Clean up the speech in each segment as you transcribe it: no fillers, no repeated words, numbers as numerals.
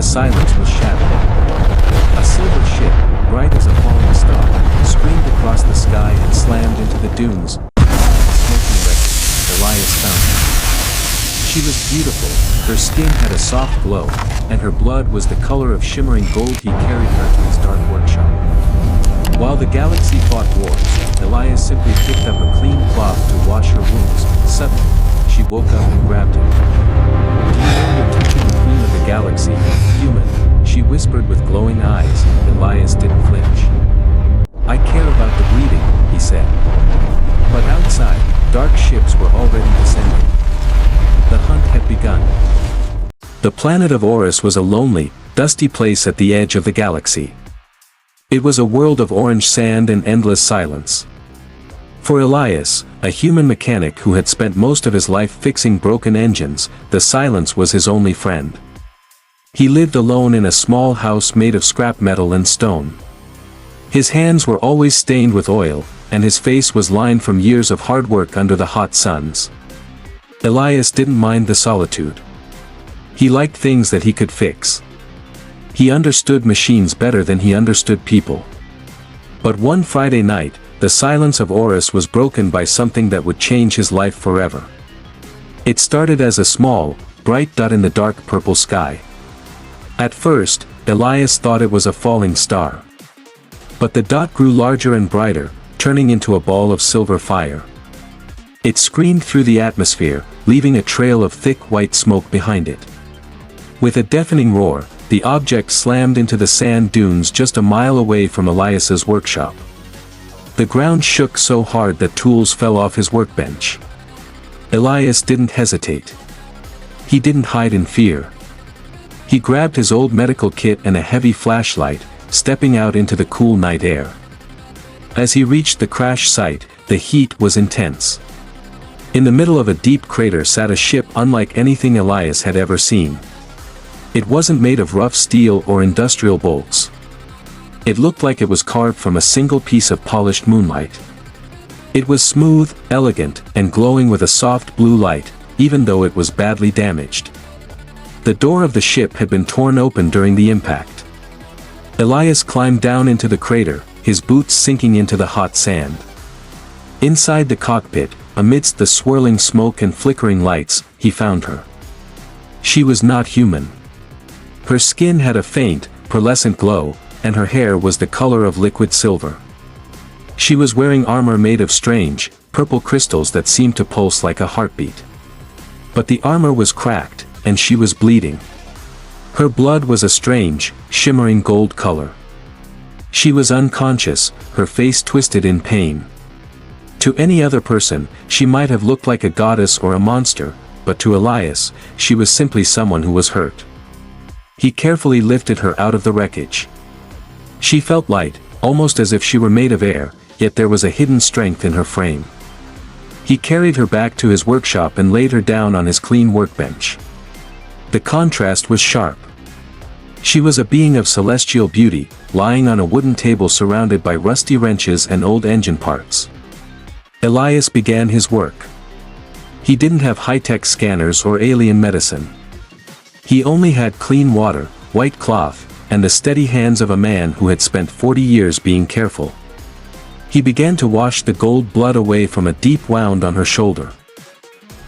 silence was shattered. A silver ship, bright as a falling star, screamed across the sky and slammed into the dunes. Smoking wreckage, Elias found her. She was beautiful, her skin had a soft glow, and her blood was the color of shimmering gold. He carried her to his dark workshop. While the galaxy fought wars, Elias simply picked up a clean cloth to wash her wounds. Suddenly, she woke up and grabbed him. "Do you know you're touching the queen of the galaxy, human?" she whispered with glowing eyes. Elias didn't flinch. "I care about the bleeding," he said. But outside, dark ships were already descending. The hunt had begun. The planet of Oris was a lonely, dusty place at the edge of the galaxy. It was a world of orange sand and endless silence. For Elias, a human mechanic who had spent most of his life fixing broken engines, the silence was his only friend. He lived alone in a small house made of scrap metal and stone. His hands were always stained with oil, and his face was lined from years of hard work under the hot suns. Elias didn't mind the solitude. He liked things that he could fix. He understood machines better than he understood people. But one Friday night, the silence of Oris was broken by something that would change his life forever. It started as a small, bright dot in the dark purple sky. At first, Elias thought it was a falling star. But the dot grew larger and brighter, turning into a ball of silver fire. It screamed through the atmosphere, leaving a trail of thick white smoke behind it. With a deafening roar, the object slammed into the sand dunes just a mile away from Elias's workshop. The ground shook so hard that tools fell off his workbench. Elias didn't hesitate. He didn't hide in fear. He grabbed his old medical kit and a heavy flashlight, stepping out into the cool night air. As he reached the crash site, the heat was intense. In the middle of a deep crater sat a ship unlike anything Elias had ever seen. It wasn't made of rough steel or industrial bolts. It looked like it was carved from a single piece of polished moonlight. It was smooth, elegant, and glowing with a soft blue light, even though it was badly damaged. The door of the ship had been torn open during the impact. Elias climbed down into the crater, his boots sinking into the hot sand. Inside the cockpit, amidst the swirling smoke and flickering lights, he found her. She was not human. Her skin had a faint, pearlescent glow, and her hair was the color of liquid silver. She was wearing armor made of strange, purple crystals that seemed to pulse like a heartbeat. But the armor was cracked, and she was bleeding. Her blood was a strange, shimmering gold color. She was unconscious, her face twisted in pain. To any other person, she might have looked like a goddess or a monster, but to Elias, she was simply someone who was hurt. He carefully lifted her out of the wreckage. She felt light, almost as if she were made of air, yet there was a hidden strength in her frame. He carried her back to his workshop and laid her down on his clean workbench. The contrast was sharp. She was a being of celestial beauty, lying on a wooden table surrounded by rusty wrenches and old engine parts. Elias began his work. He didn't have high-tech scanners or alien medicine. He only had clean water, white cloth, and the steady hands of a man who had spent 40 years being careful. He began to wash the gold blood away from a deep wound on her shoulder.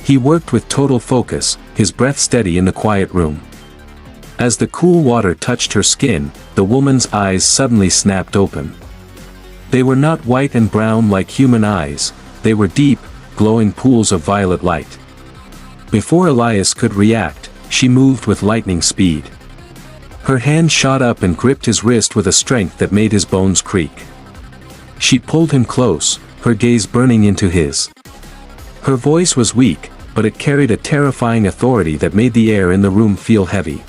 He worked with total focus, his breath steady in the quiet room. As the cool water touched her skin, the woman's eyes suddenly snapped open. They were not white and brown like human eyes, they were deep, glowing pools of violet light. Before Elias could react, she moved with lightning speed. Her hand shot up and gripped his wrist with a strength that made his bones creak. She pulled him close, her gaze burning into his. Her voice was weak, but it carried a terrifying authority that made the air in the room feel heavy.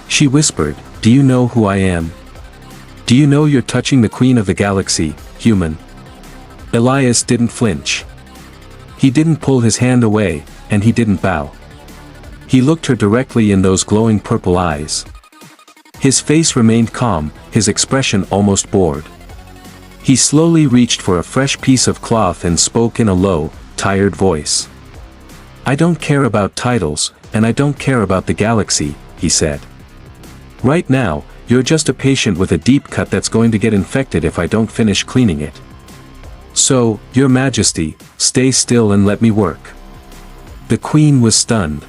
She whispered, "Do you know who I am? Do you know you're touching the queen of the galaxy, human?" Elias didn't flinch. He didn't pull his hand away, and he didn't bow. He looked her directly in those glowing purple eyes. His face remained calm, his expression almost bored. He slowly reached for a fresh piece of cloth and spoke in a low, tired voice. "I don't care about titles, and I don't care about the galaxy," he said. Right now, you're just a patient with a deep cut that's going to get infected if I don't finish cleaning it. So, Your Majesty, stay still and let me work." The queen was stunned.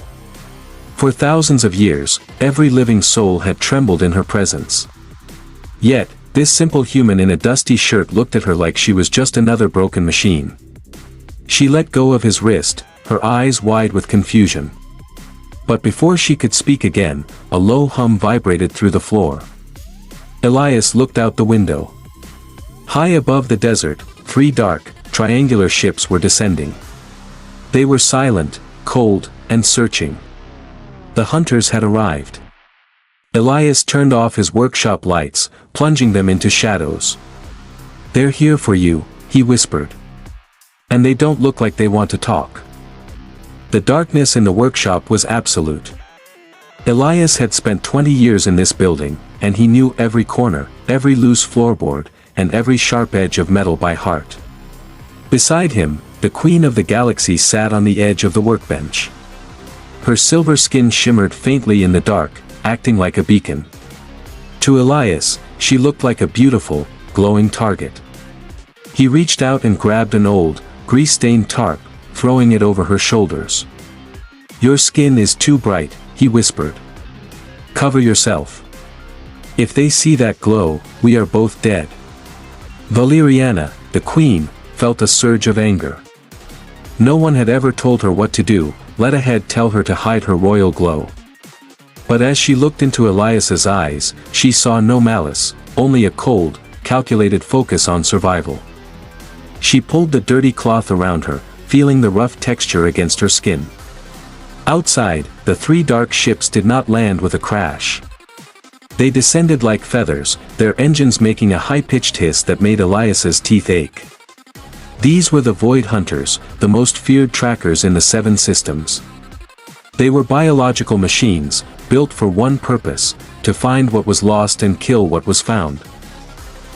For thousands of years, every living soul had trembled in her presence. Yet, this simple human in a dusty shirt looked at her like she was just another broken machine. She let go of his wrist, her eyes wide with confusion. But before she could speak again, a low hum vibrated through the floor. Elias looked out the window. High above the desert, 3 dark, triangular ships were descending. They were silent, cold, and searching. The hunters had arrived. Elias turned off his workshop lights, plunging them into shadows. "They're here for you," he whispered. "And they don't look like they want to talk." The darkness in the workshop was absolute. Elias had spent 20 years in this building, and he knew every corner, every loose floorboard, and every sharp edge of metal by heart. Beside him, the Queen of the Galaxy sat on the edge of the workbench. Her silver skin shimmered faintly in the dark, acting like a beacon. To Elias, she looked like a beautiful, glowing target. He reached out and grabbed an old, grease-stained tarp, throwing it over her shoulders. "Your skin is too bright," he whispered. "Cover yourself. If they see that glow, we are both dead." Valeriana, the queen, felt a surge of anger. No one had ever told her what to do, let a head tell her to hide her royal glow. But as she looked into Elias's eyes, she saw no malice, only a cold, calculated focus on survival. She pulled the dirty cloth around her, feeling the rough texture against her skin. Outside, the 3 dark ships did not land with a crash. They descended like feathers, their engines making a high-pitched hiss that made Elias's teeth ache. These were the Void Hunters, the most feared trackers in the 7 systems. They were biological machines, built for one purpose, to find what was lost and kill what was found.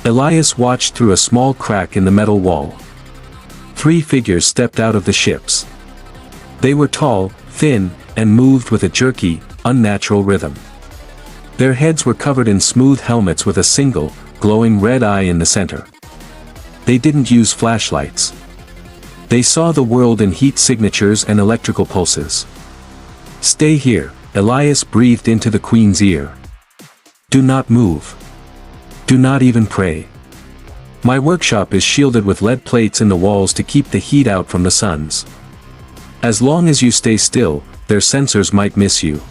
Elias watched through a small crack in the metal wall. 3 figures stepped out of the ships. They were tall, thin, and moved with a jerky, unnatural rhythm. Their heads were covered in smooth helmets with a single, glowing red eye in the center. They didn't use flashlights. They saw the world in heat signatures and electrical pulses. "Stay here," Elias breathed into the queen's ear. "Do not move. Do not even pray. My workshop is shielded with lead plates in the walls to keep the heat out from the suns. As long as you stay still, their sensors might miss you."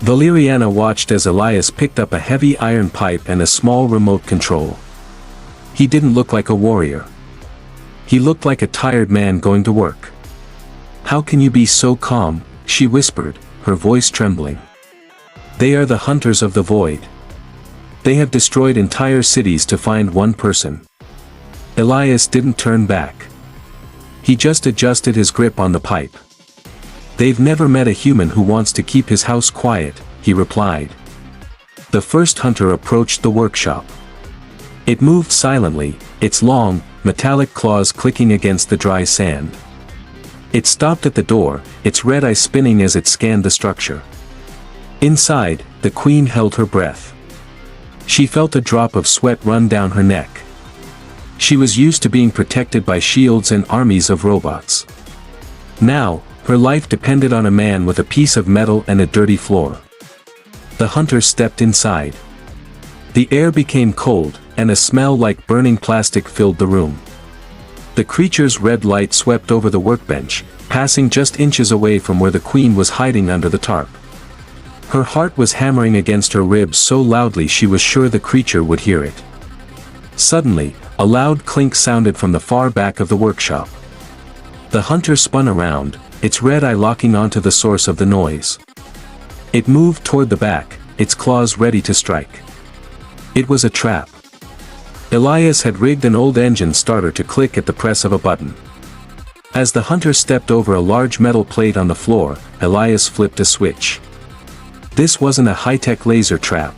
Valeriana watched as Elias picked up a heavy iron pipe and a small remote control. He didn't look like a warrior. He looked like a tired man going to work. "How can you be so calm?" she whispered, her voice trembling. "They are the hunters of the void. They have destroyed entire cities to find one person." Elias didn't turn back. He just adjusted his grip on the pipe. "They've never met a human who wants to keep his house quiet," he replied. The first hunter approached the workshop. It moved silently, its long, metallic claws clicking against the dry sand. It stopped at the door, its red eye spinning as it scanned the structure. Inside, the queen held her breath. She felt a drop of sweat run down her neck. She was used to being protected by shields and armies of robots. Now, her life depended on a man with a piece of metal and a dirty floor. The hunter stepped inside. The air became cold, and a smell like burning plastic filled the room. The creature's red light swept over the workbench, passing just inches away from where the queen was hiding under the tarp. Her heart was hammering against her ribs so loudly she was sure the creature would hear it. Suddenly, a loud clink sounded from the far back of the workshop. The hunter spun around, its red eye locking onto the source of the noise. It moved toward the back, its claws ready to strike. It was a trap. Elias had rigged an old engine starter to click at the press of a button. As the hunter stepped over a large metal plate on the floor, Elias flipped a switch. This wasn't a high-tech laser trap.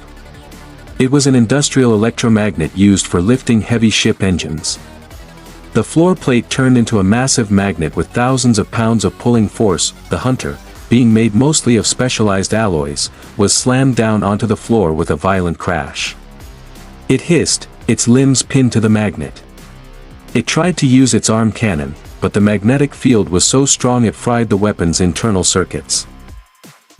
It was an industrial electromagnet used for lifting heavy ship engines. The floor plate turned into a massive magnet with thousands of pounds of pulling force. The hunter, being made mostly of specialized alloys, was slammed down onto the floor with a violent crash. It hissed, its limbs pinned to the magnet. It tried to use its arm cannon, but the magnetic field was so strong it fried the weapon's internal circuits.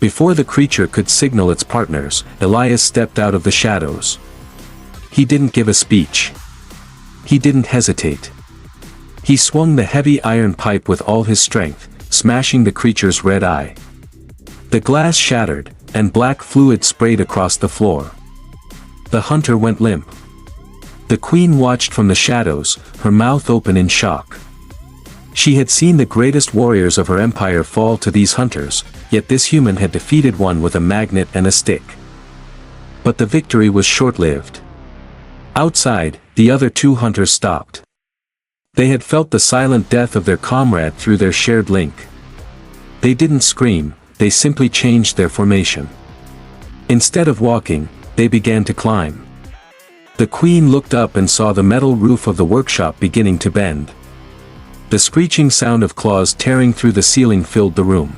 Before the creature could signal its partners, Elias stepped out of the shadows. He didn't give a speech. He didn't hesitate. He swung the heavy iron pipe with all his strength, smashing the creature's red eye. The glass shattered, and black fluid sprayed across the floor. The hunter went limp. The queen watched from the shadows, her mouth open in shock. She had seen the greatest warriors of her empire fall to these hunters, yet this human had defeated one with a magnet and a stick. But the victory was short-lived. Outside, the other two hunters stopped. They had felt the silent death of their comrade through their shared link. They didn't scream, they simply changed their formation. Instead of walking, they began to climb. The queen looked up and saw the metal roof of the workshop beginning to bend. The screeching sound of claws tearing through the ceiling filled the room.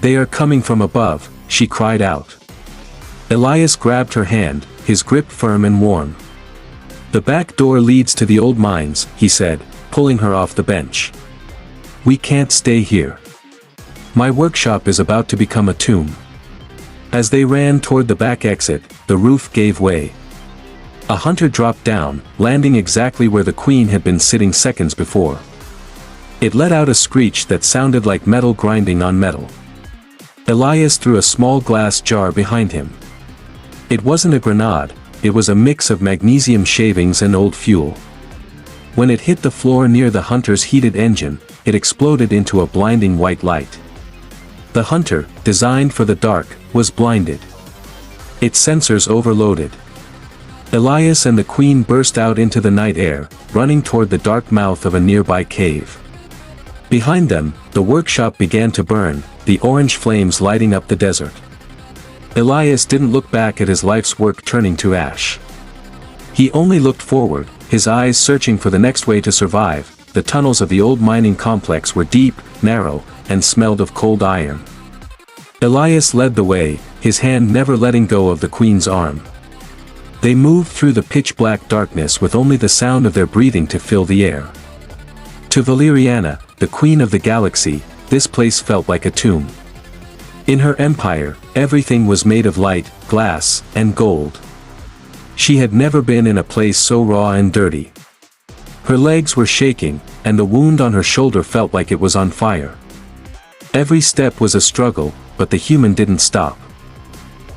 "They are coming from above," she cried out. Elias grabbed her hand, his grip firm and warm. "The back door leads to the old mines," he said, pulling her off the bench. "We can't stay here. My workshop is about to become a tomb." As they ran toward the back exit, the roof gave way. A hunter dropped down, landing exactly where the queen had been sitting seconds before. It let out a screech that sounded like metal grinding on metal. Elias threw a small glass jar behind him. It wasn't a grenade, it was a mix of magnesium shavings and old fuel. When it hit the floor near the hunter's heated engine, it exploded into a blinding white light. The hunter, designed for the dark, was blinded. Its sensors overloaded. Elias and the queen burst out into the night air, running toward the dark mouth of a nearby cave. Behind them, the workshop began to burn, the orange flames lighting up the desert. Elias didn't look back at his life's work turning to ash. He only looked forward, his eyes searching for the next way to survive. The tunnels of the old mining complex were deep, narrow, and smelled of cold iron. Elias led the way, his hand never letting go of the queen's arm. They moved through the pitch-black darkness with only the sound of their breathing to fill the air. To Valeriana, the queen of the galaxy, this place felt like a tomb. In her empire, everything was made of light, glass, and gold. She had never been in a place so raw and dirty. Her legs were shaking, and the wound on her shoulder felt like it was on fire. Every step was a struggle, but the human didn't stop.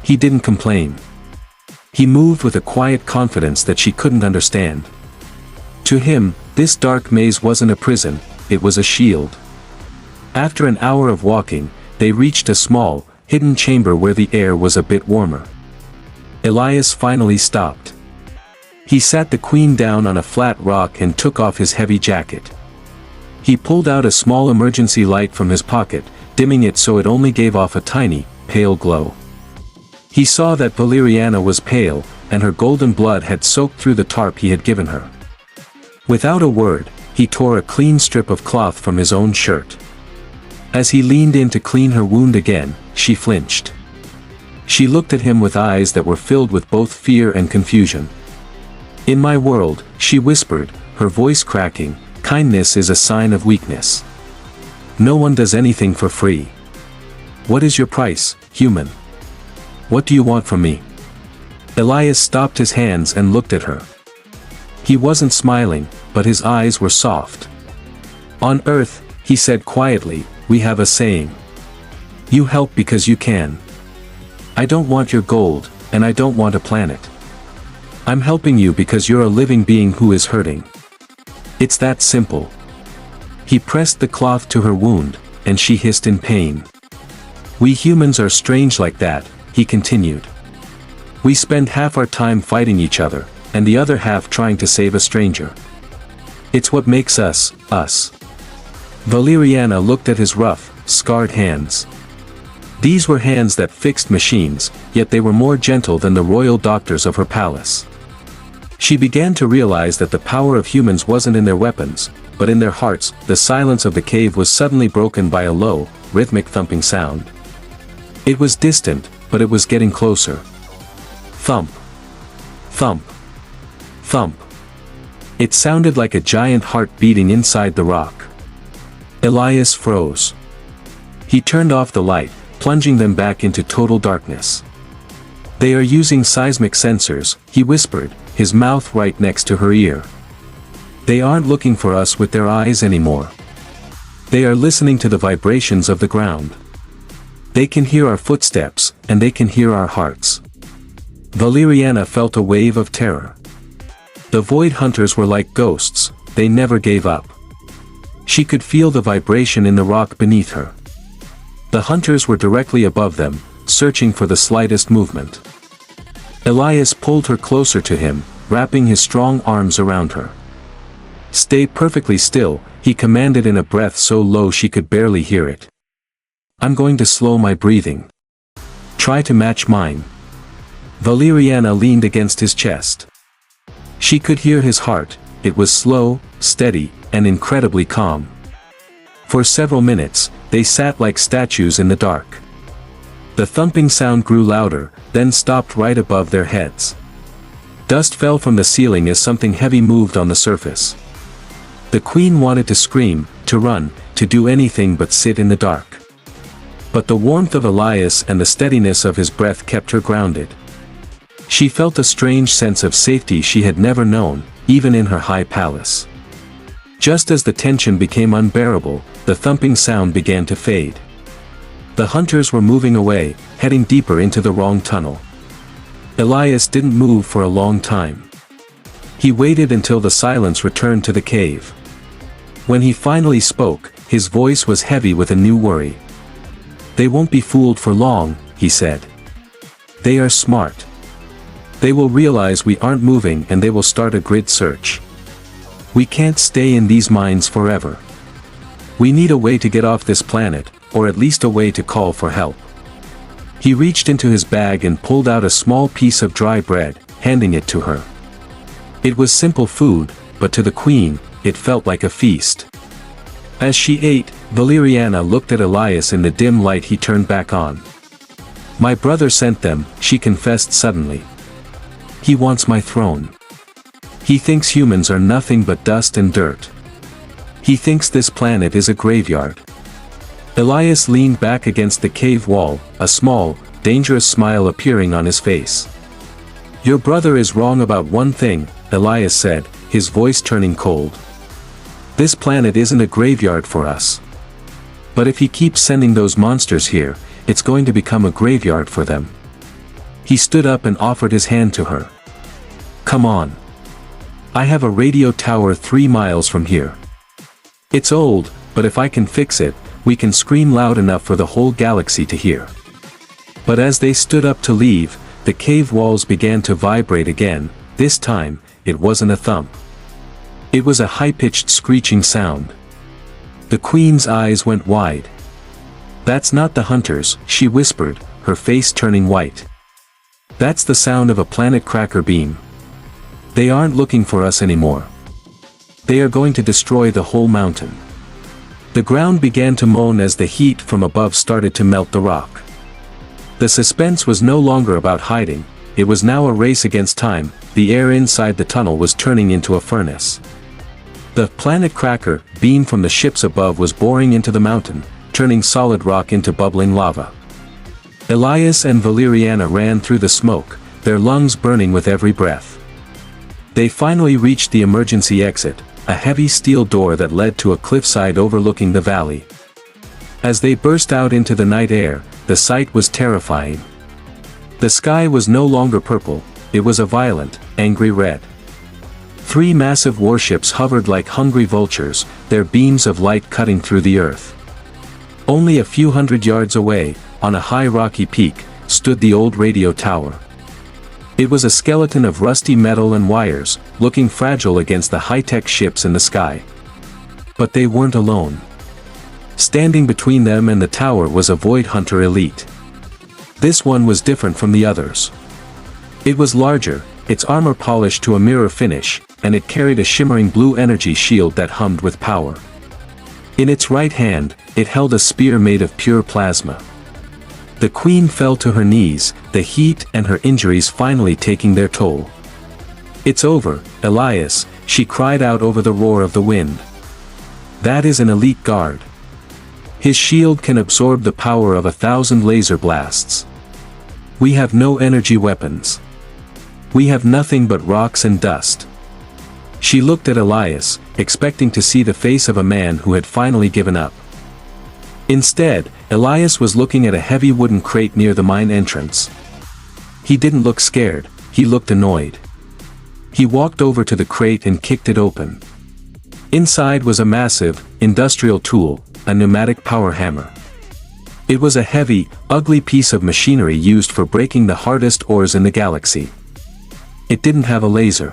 He didn't complain. He moved with a quiet confidence that she couldn't understand. To him, this dark maze wasn't a prison, it was a shield. After an hour of walking, they reached a small, hidden chamber where the air was a bit warmer. Elias finally stopped. He sat the queen down on a flat rock and took off his heavy jacket. He pulled out a small emergency light from his pocket, dimming it so it only gave off a tiny, pale glow. He saw that Valeriana was pale, and her golden blood had soaked through the tarp he had given her. Without a word, he tore a clean strip of cloth from his own shirt. As he leaned in to clean her wound again, she flinched. She looked at him with eyes that were filled with both fear and confusion. "In my world," she whispered, her voice cracking, "kindness is a sign of weakness. No one does anything for free. What is your price, human? What do you want from me?" Elias stopped his hands and looked at her. He wasn't smiling, but his eyes were soft. "On Earth," he said quietly, "we have a saying. You help because you can. I don't want your gold, and I don't want a planet. I'm helping you because you're a living being who is hurting. It's that simple." He pressed the cloth to her wound, and she hissed in pain. "We humans are strange like that," he continued. "We spend half our time fighting each other, and the other half trying to save a stranger. It's what makes us, us." Valeriana looked at his rough, scarred hands. These were hands that fixed machines, yet they were more gentle than the royal doctors of her palace. She began to realize that the power of humans wasn't in their weapons, but in their hearts. The silence of the cave was suddenly broken by a low, rhythmic thumping sound. It was distant, but it was getting closer. Thump. Thump. Thump. It sounded like a giant heart beating inside the rock. Elias froze. He turned off the light, plunging them back into total darkness. "They are using seismic sensors," he whispered, his mouth right next to her ear. "They aren't looking for us with their eyes anymore. They are listening to the vibrations of the ground. They can hear our footsteps, and they can hear our hearts." Valeriana felt a wave of terror. The Void Hunters were like ghosts, they never gave up. She could feel the vibration in the rock beneath her. The hunters were directly above them, searching for the slightest movement. Elias pulled her closer to him, wrapping his strong arms around her. "Stay perfectly still," he commanded in a breath so low she could barely hear it. "I'm going to slow my breathing. Try to match mine." Valeriana leaned against his chest. She could hear his heart. It was slow, steady, and incredibly calm. For several minutes, they sat like statues in the dark. The thumping sound grew louder, then stopped right above their heads. Dust fell from the ceiling as something heavy moved on the surface. The queen wanted to scream, to run, to do anything but sit in the dark. But the warmth of Elias and the steadiness of his breath kept her grounded. She felt a strange sense of safety she had never known, even in her high palace. Just as the tension became unbearable, the thumping sound began to fade. The hunters were moving away, heading deeper into the wrong tunnel. Elias didn't move for a long time. He waited until the silence returned to the cave. When he finally spoke, his voice was heavy with a new worry. "They won't be fooled for long," he said. "They are smart. They will realize we aren't moving and they will start a grid search. We can't stay in these mines forever. We need a way to get off this planet, or at least a way to call for help." He reached into his bag and pulled out a small piece of dry bread, handing it to her. It was simple food, but to the queen, it felt like a feast. As she ate, Valeriana looked at Elias in the dim light he turned back on. "My brother sent them," she confessed suddenly. "He wants my throne. He thinks humans are nothing but dust and dirt. He thinks this planet is a graveyard." Elias leaned back against the cave wall, a small, dangerous smile appearing on his face. "Your brother is wrong about one thing," Elias said, his voice turning cold. "This planet isn't a graveyard for us. But if he keeps sending those monsters here, it's going to become a graveyard for them." He stood up and offered his hand to her. "Come on. I have a radio tower 3 miles from here. It's old, but if I can fix it, we can scream loud enough for the whole galaxy to hear." But as they stood up to leave, the cave walls began to vibrate again. This time, it wasn't a thump. It was a high-pitched screeching sound. The queen's eyes went wide. "That's not the hunters," she whispered, her face turning white. "That's the sound of a planet cracker beam. They aren't looking for us anymore. They are going to destroy the whole mountain." The ground began to moan as the heat from above started to melt the rock. The suspense was no longer about hiding, it was now a race against time. The air inside the tunnel was turning into a furnace. The planet cracker beam from the ships above was boring into the mountain, turning solid rock into bubbling lava. Elias and Valeriana ran through the smoke, their lungs burning with every breath. They finally reached the emergency exit, a heavy steel door that led to a cliffside overlooking the valley. As they burst out into the night air, the sight was terrifying. The sky was no longer purple, it was a violent, angry red. 3 massive warships hovered like hungry vultures, their beams of light cutting through the earth. Only a few hundred yards away, on a high rocky peak, stood the old radio tower. It was a skeleton of rusty metal and wires, looking fragile against the high-tech ships in the sky. But they weren't alone. Standing between them and the tower was a Void Hunter elite. This one was different from the others. It was larger, its armor polished to a mirror finish, and it carried a shimmering blue energy shield that hummed with power. In its right hand, it held a spear made of pure plasma. The queen fell to her knees, the heat and her injuries finally taking their toll. "It's over, Elias," she cried out over the roar of the wind. "That is an elite guard. His shield can absorb the power of 1,000 laser blasts. We have no energy weapons. We have nothing but rocks and dust." She looked at Elias, expecting to see the face of a man who had finally given up. Instead, Elias was looking at a heavy wooden crate near the mine entrance. He didn't look scared, he looked annoyed. He walked over to the crate and kicked it open. Inside was a massive, industrial tool, a pneumatic power hammer. It was a heavy, ugly piece of machinery used for breaking the hardest ores in the galaxy. It didn't have a laser.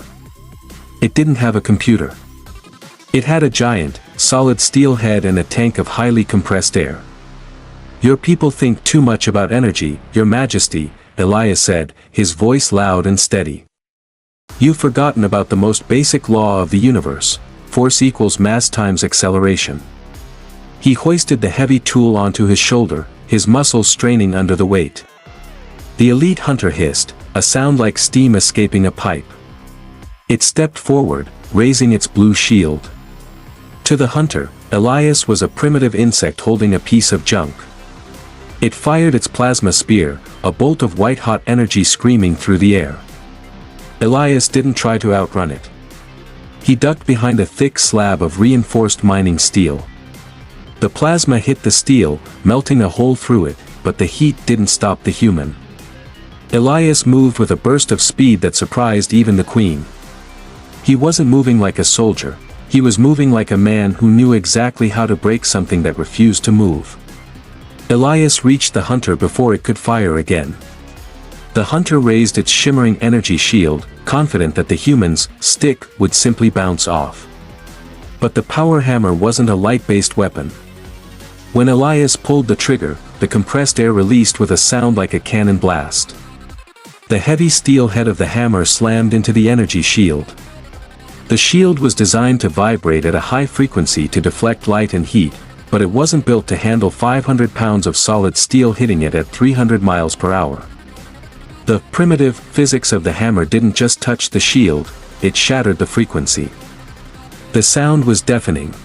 It didn't have a computer. It had a giant, solid steel head and a tank of highly compressed air. "Your people think too much about energy, Your Majesty," Elias said, his voice loud and steady. "You've forgotten about the most basic law of the universe, force equals mass times acceleration." He hoisted the heavy tool onto his shoulder, his muscles straining under the weight. The elite hunter hissed, a sound like steam escaping a pipe. It stepped forward, raising its blue shield. To the hunter, Elias was a primitive insect holding a piece of junk. It fired its plasma spear, a bolt of white-hot energy screaming through the air. Elias didn't try to outrun it. He ducked behind a thick slab of reinforced mining steel. The plasma hit the steel, melting a hole through it, but the heat didn't stop the human. Elias moved with a burst of speed that surprised even the queen. He wasn't moving like a soldier, he was moving like a man who knew exactly how to break something that refused to move. Elias reached the hunter before it could fire again. The hunter raised its shimmering energy shield, confident that the human's stick would simply bounce off. But the power hammer wasn't a light-based weapon. When Elias pulled the trigger, the compressed air released with a sound like a cannon blast. The heavy steel head of the hammer slammed into the energy shield. The shield was designed to vibrate at a high frequency to deflect light and heat, but it wasn't built to handle 500 pounds of solid steel hitting it at 300 miles per hour. The primitive physics of the hammer didn't just touch the shield, it shattered the frequency. The sound was deafening.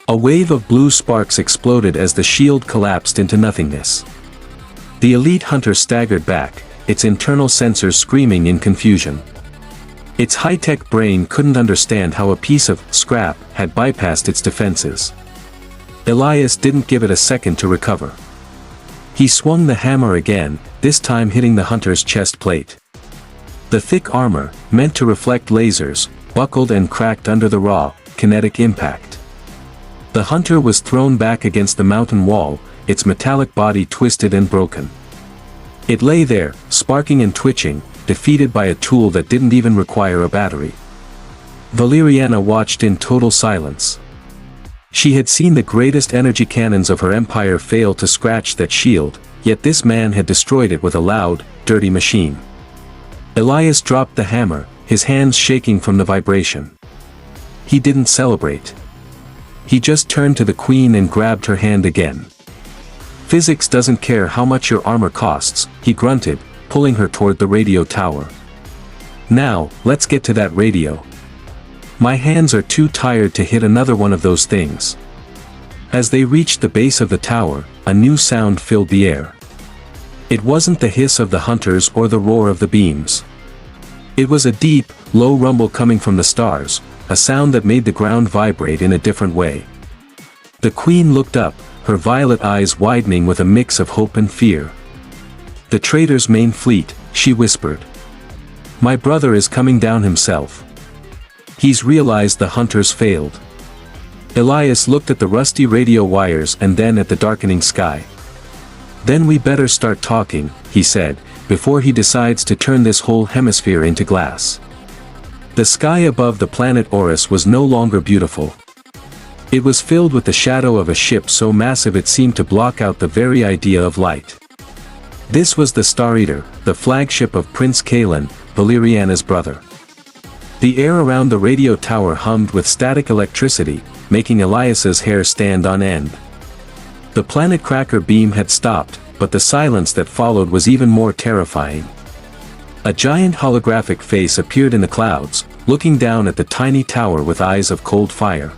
A wave of blue sparks exploded as the shield collapsed into nothingness. The elite hunter staggered back, its internal sensors screaming in confusion. Its high-tech brain couldn't understand how a piece of scrap had bypassed its defenses. Elias didn't give it a second to recover. He swung the hammer again, this time hitting the hunter's chest plate. The thick armor, meant to reflect lasers, buckled and cracked under the raw, kinetic impact. The hunter was thrown back against the mountain wall, its metallic body twisted and broken. It lay there, sparking and twitching, defeated by a tool that didn't even require a battery. Valeriana watched in total silence. She had seen the greatest energy cannons of her empire fail to scratch that shield, yet this man had destroyed it with a loud, dirty machine. Elias dropped the hammer, his hands shaking from the vibration. He didn't celebrate. He just turned to the queen and grabbed her hand again. "Physics doesn't care how much your armor costs," he grunted, pulling her toward the radio tower. "Now, let's get to that radio. My hands are too tired to hit another one of those things." As they reached the base of the tower, a new sound filled the air. It wasn't the hiss of the hunters or the roar of the beams. It was a deep, low rumble coming from the stars, a sound that made the ground vibrate in a different way. The queen looked up, her violet eyes widening with a mix of hope and fear. "The traitor's main fleet," she whispered. "My brother is coming down himself. He's realized the hunters failed." Elias looked at the rusty radio wires and then at the darkening sky. "Then we better start talking," he said, "before he decides to turn this whole hemisphere into glass." The sky above the planet Oris was no longer beautiful. It was filled with the shadow of a ship so massive it seemed to block out the very idea of light. This was the Star Eater, the flagship of Prince Kalen, Valeriana's brother. The air around the radio tower hummed with static electricity, making Elias's hair stand on end. The planet cracker beam had stopped, but the silence that followed was even more terrifying. A giant holographic face appeared in the clouds, looking down at the tiny tower with eyes of cold fire.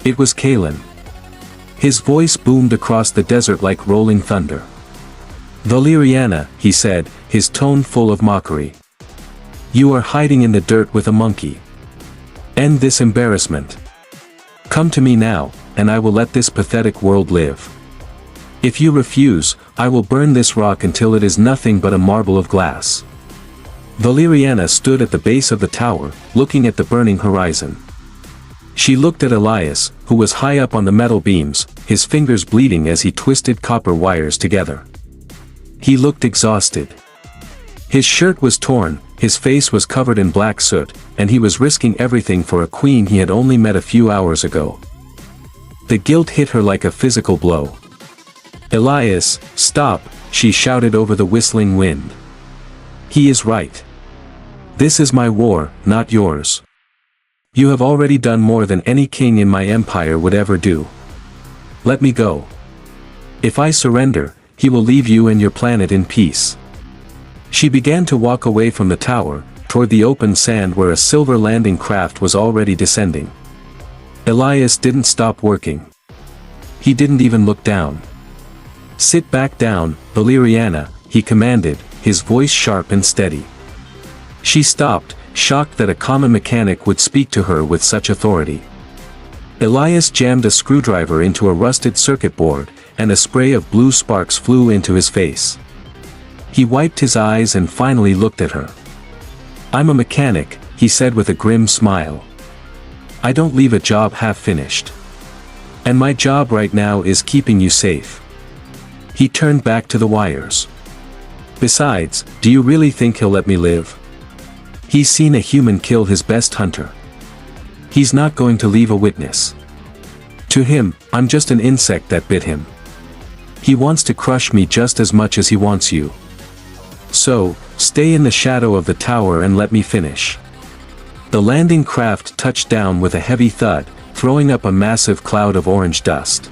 It was Kalen. His voice boomed across the desert like rolling thunder. "Valeriana," he said, his tone full of mockery. "You are hiding in the dirt with a monkey. End this embarrassment. Come to me now, and I will let this pathetic world live. If you refuse, I will burn this rock until it is nothing but a marble of glass." Valeriana stood at the base of the tower, looking at the burning horizon. She looked at Elias, who was high up on the metal beams, his fingers bleeding as he twisted copper wires together. He looked exhausted. His shirt was torn, his face was covered in black soot, and he was risking everything for a queen he had only met a few hours ago. The guilt hit her like a physical blow. "Elias, stop," she shouted over the whistling wind. "He is right. This is my war, not yours. You have already done more than any king in my empire would ever do. Let me go. If I surrender, he will leave you and your planet in peace." She began to walk away from the tower, toward the open sand where a silver landing craft was already descending. Elias didn't stop working. He didn't even look down. "Sit back down, Valeriana," he commanded, his voice sharp and steady. She stopped, shocked that a common mechanic would speak to her with such authority. Elias jammed a screwdriver into a rusted circuit board, and a spray of blue sparks flew into his face. He wiped his eyes and finally looked at her. "I'm a mechanic," he said with a grim smile. "I don't leave a job half-finished. And my job right now is keeping you safe." He turned back to the wires. "Besides, do you really think he'll let me live? He's seen a human kill his best hunter. He's not going to leave a witness. To him, I'm just an insect that bit him. He wants to crush me just as much as he wants you. So, stay in the shadow of the tower and let me finish." The landing craft touched down with a heavy thud, throwing up a massive cloud of orange dust.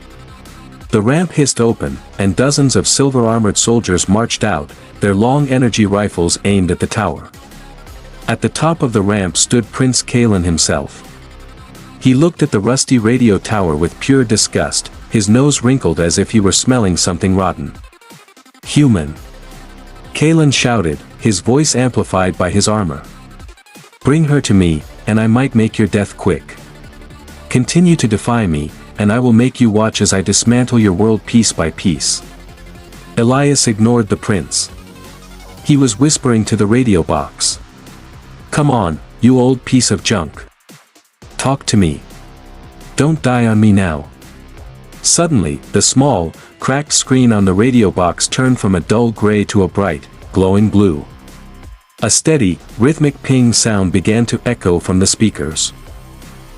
The ramp hissed open, and dozens of silver-armored soldiers marched out, their long energy rifles aimed at the tower. At the top of the ramp stood Prince Kalen himself. He looked at the rusty radio tower with pure disgust, his nose wrinkled as if he were smelling something rotten. "Human!" Kalen shouted, his voice amplified by his armor. "Bring her to me, and I might make your death quick. Continue to defy me, and I will make you watch as I dismantle your world piece by piece." Elias ignored the prince. He was whispering to the radio box. "Come on, you old piece of junk. Talk to me. Don't die on me now." Suddenly, the small, cracked screen on the radio box turned from a dull gray to a bright, glowing blue. A steady, rhythmic ping sound began to echo from the speakers.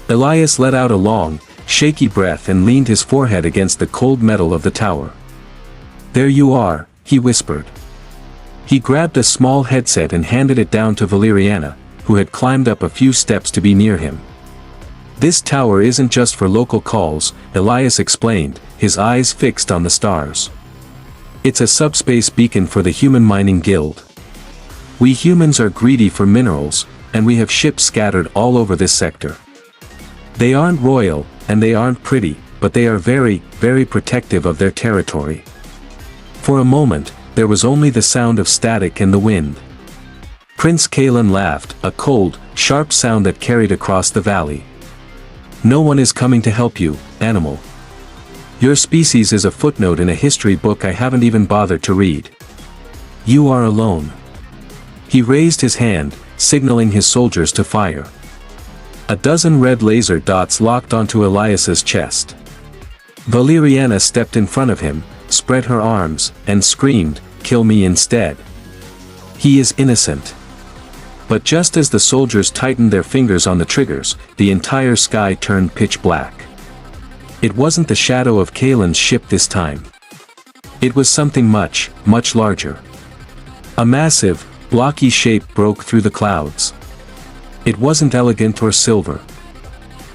Elias let out a long, shaky breath and leaned his forehead against the cold metal of the tower. "There you are," he whispered. He grabbed a small headset and handed it down to Valeriana, who had climbed up a few steps to be near him. "This tower isn't just for local calls," Elias explained, his eyes fixed on the stars. "It's a subspace beacon for the Human Mining Guild. We humans are greedy for minerals, and we have ships scattered all over this sector. They aren't royal, and they aren't pretty, but they are very, very protective of their territory." For a moment, there was only the sound of static and the wind. Prince Kalen laughed, a cold, sharp sound that carried across the valley. "No one is coming to help you, animal. Your species is a footnote in a history book I haven't even bothered to read. You are alone." He raised his hand, signaling his soldiers to fire. A dozen red laser dots locked onto Elias's chest. Valeriana stepped in front of him, spread her arms, and screamed, "Kill me instead. He is innocent." But just as the soldiers tightened their fingers on the triggers, the entire sky turned pitch black. It wasn't the shadow of Kalen's ship this time. It was something much, much larger. A massive, blocky shape broke through the clouds. It wasn't elegant or silver.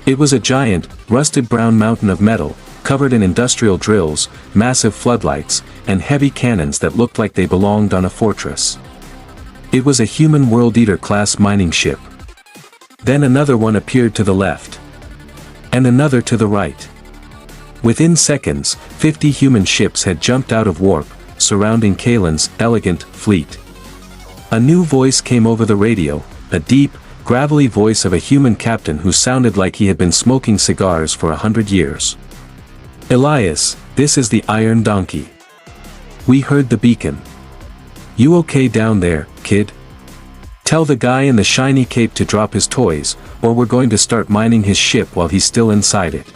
It was a giant, rusted brown mountain of metal, covered in industrial drills, massive floodlights, and heavy cannons that looked like they belonged on a fortress. It was a human World Eater-class mining ship. Then another one appeared to the left. And another to the right. Within seconds, 50 human ships had jumped out of warp, surrounding Kalen's elegant fleet. A new voice came over the radio, a deep, gravelly voice of a human captain who sounded like he had been smoking cigars for 100 years. "Elias, this is the Iron Donkey. We heard the beacon. You okay down there, kid? Tell the guy in the shiny cape to drop his toys, or we're going to start mining his ship while he's still inside it."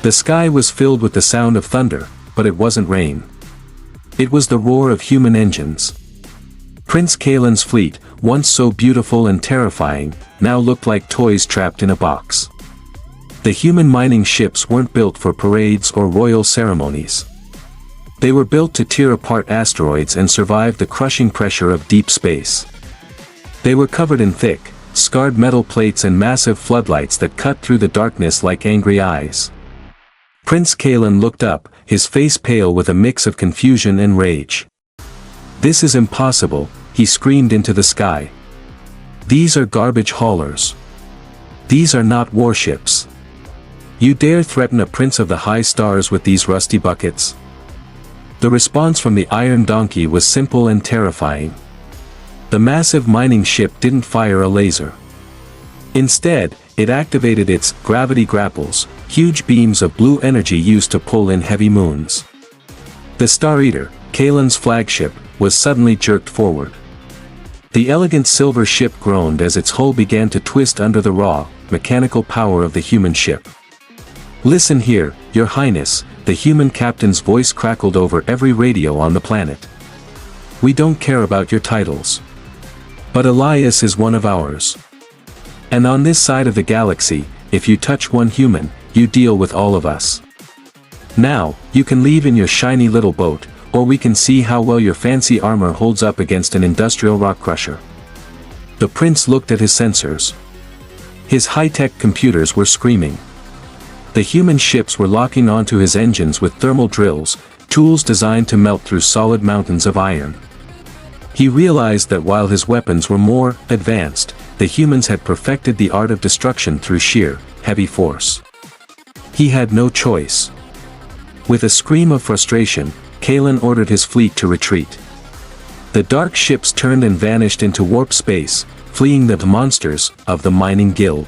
The sky was filled with the sound of thunder, but it wasn't rain. It was the roar of human engines. Prince Kalen's fleet, once so beautiful and terrifying, now looked like toys trapped in a box. The human mining ships weren't built for parades or royal ceremonies. They were built to tear apart asteroids and survive the crushing pressure of deep space. They were covered in thick, scarred metal plates and massive floodlights that cut through the darkness like angry eyes. Prince Kalen looked up, his face pale with a mix of confusion and rage. "This is impossible," he screamed into the sky. "These are garbage haulers. These are not warships. You dare threaten a prince of the high stars with these rusty buckets?" The response from the Iron Donkey was simple and terrifying. The massive mining ship didn't fire a laser. Instead, it activated its gravity grapples, huge beams of blue energy used to pull in heavy moons. The Star Eater, Kalen's flagship, was suddenly jerked forward. The elegant silver ship groaned as its hull began to twist under the raw, mechanical power of the human ship. "Listen here, Your Highness," the human captain's voice crackled over every radio on the planet. "We don't care about your titles. But Elias is one of ours. And on this side of the galaxy, if you touch one human, you deal with all of us. Now, you can leave in your shiny little boat, or we can see how well your fancy armor holds up against an industrial rock crusher." The prince looked at his sensors. His high-tech computers were screaming. The human ships were locking onto his engines with thermal drills, tools designed to melt through solid mountains of iron. He realized that while his weapons were more advanced, the humans had perfected the art of destruction through sheer, heavy force. He had no choice. With a scream of frustration, Kalen ordered his fleet to retreat. The dark ships turned and vanished into warp space, fleeing the monsters of the mining guild.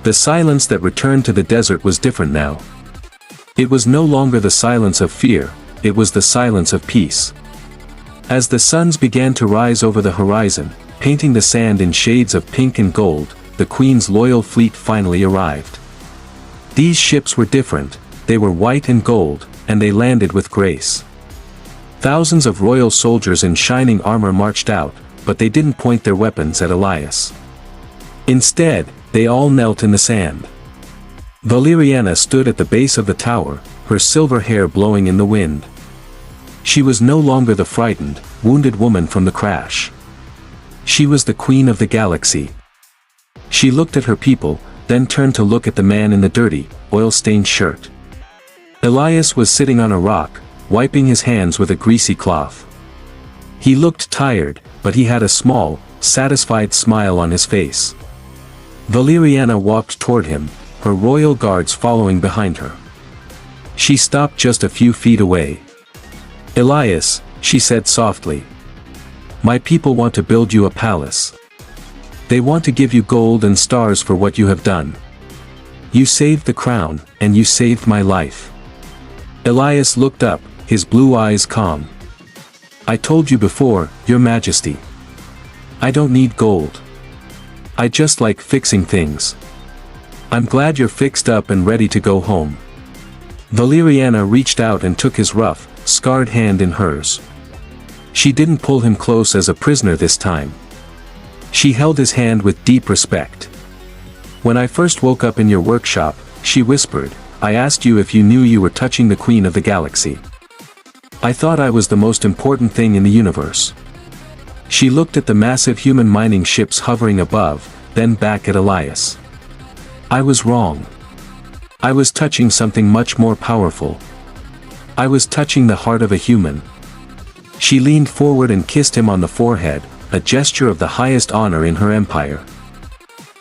The silence that returned to the desert was different now. It was no longer the silence of fear, it was the silence of peace. As the suns began to rise over the horizon, painting the sand in shades of pink and gold, the Queen's loyal fleet finally arrived. These ships were different, they were white and gold, and they landed with grace. Thousands of royal soldiers in shining armor marched out, but they didn't point their weapons at Elias. Instead, they all knelt in the sand. Valeriana stood at the base of the tower, her silver hair blowing in the wind. She was no longer the frightened, wounded woman from the crash. She was the queen of the galaxy. She looked at her people, then turned to look at the man in the dirty, oil-stained shirt. Elias was sitting on a rock, wiping his hands with a greasy cloth. He looked tired, but he had a small, satisfied smile on his face. Valeriana walked toward him, her royal guards following behind her. She stopped just a few feet away. "Elias," she said softly. "My people want to build you a palace. They want to give you gold and stars for what you have done. You saved the crown, and you saved my life." Elias looked up, his blue eyes calm. "I told you before, Your Majesty. I don't need gold. I just like fixing things. I'm glad you're fixed up and ready to go home." Valeriana reached out and took his rough, scarred hand in hers. She didn't pull him close as a prisoner this time. She held his hand with deep respect. "When I first woke up in your workshop," she whispered, "I asked you if you knew you were touching the Queen of the Galaxy. I thought I was the most important thing in the universe." She looked at the massive human mining ships hovering above, then back at Elias. I was wrong. I was touching something much more powerful. I was touching the heart of a human. She leaned forward and kissed him on the forehead, a gesture of the highest honor in her empire.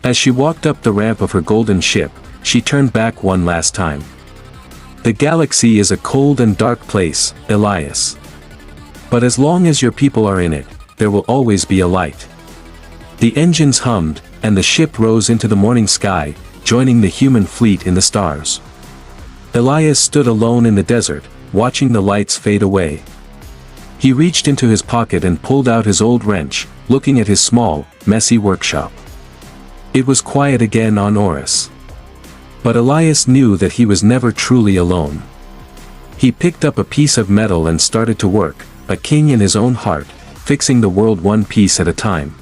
As she walked up the ramp of her golden ship, she turned back one last time. The galaxy is a cold and dark place, Elias. But as long as your people are in it, there will always be a light. The engines hummed, and the ship rose into the morning sky, joining the human fleet in the stars. Elias stood alone in the desert, watching the lights fade away. He reached into his pocket and pulled out his old wrench, looking at his small, messy workshop. It was quiet again on Oris. But Elias knew that he was never truly alone. He picked up a piece of metal and started to work, a king in his own heart, fixing the world one piece at a time.